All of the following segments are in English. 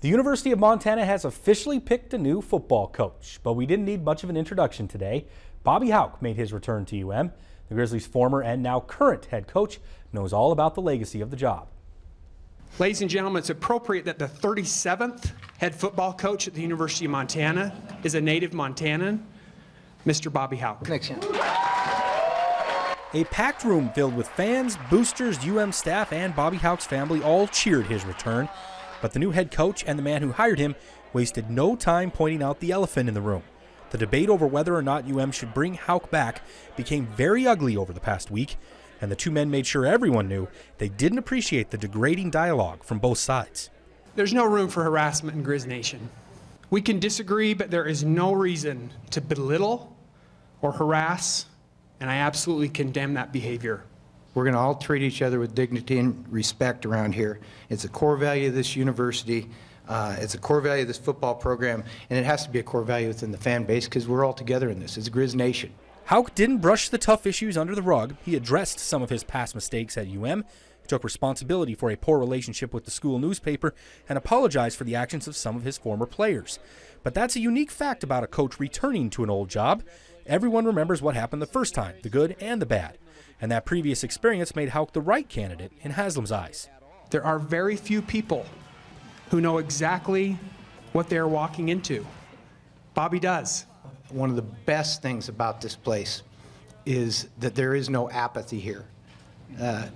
The University of Montana has officially picked a new football coach, but we didn't need much of an introduction today. Bobby Hauck made his return to UM. The Grizzlies' former and now current head coach knows all about the legacy of the job. Ladies and gentlemen, it's appropriate that the 37th head football coach at the University of Montana is a native Montanan, Mr. Bobby Hauck. A packed room filled with fans, boosters, UM staff, and Bobby Hauck's family all cheered his return. But the new head coach and the man who hired him wasted no time pointing out the elephant in the room. The debate over whether or not UM should bring Hauck back became very ugly over the past week, and the two men made sure everyone knew they didn't appreciate the degrading dialogue from both sides. There's no room for harassment in Grizz Nation. We can disagree, but there is no reason to belittle or harass, and I absolutely condemn that behavior. We're going to all treat each other with dignity and respect around here. It's a core value of this university. It's a core value of this football program, and it has to be a core value within the fan base because we're all together in this. It's Grizz Nation. Hauck didn't brush the tough issues under the rug. He addressed some of his past mistakes at UM, took responsibility for a poor relationship with the school newspaper, and apologized for the actions of some of his former players. But that's a unique fact about a coach returning to an old job. Everyone remembers what happened the first time, the good and the bad. And that previous experience made Hauck the right candidate in Haslam's eyes. There are very few people who know exactly what they're walking into. Bobby does. One of the best things about this place is that there is no apathy here.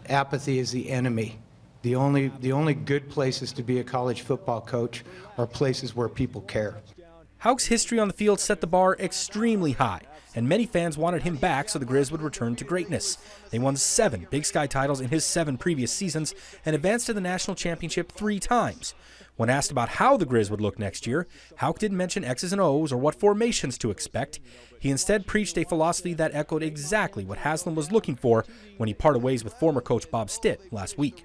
Apathy is the enemy. The only good places to be a college football coach are places where people care. Hauck's history on the field set the bar extremely high, and many fans wanted him back so the Grizz would return to greatness. They won 7 Big Sky titles in his 7 previous seasons and advanced to the national championship 3 times. When asked about how the Grizz would look next year, Hauck didn't mention X's and O's or what formations to expect. He instead preached a philosophy that echoed exactly what Haslam was looking for when he parted ways with former coach Bob Stitt last week.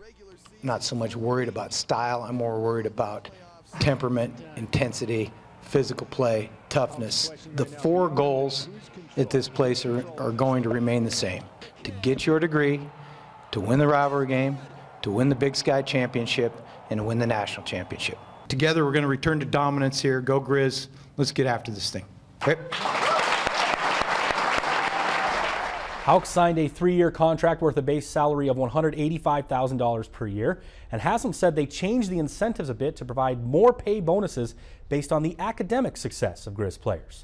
Not so much worried about style, I'm more worried about temperament, intensity, physical play, toughness. The 4 goals at this place are going to remain the same. To get your degree, to win the rivalry game, to win the Big Sky championship, and to win the national championship. Together we're going to return to dominance here. Go Grizz. Let's get after this thing. Okay. Hauck signed a 3-year contract worth a base salary of $185,000 per year, and Haslam said they changed the incentives a bit to provide more pay bonuses based on the academic success of Grizz players.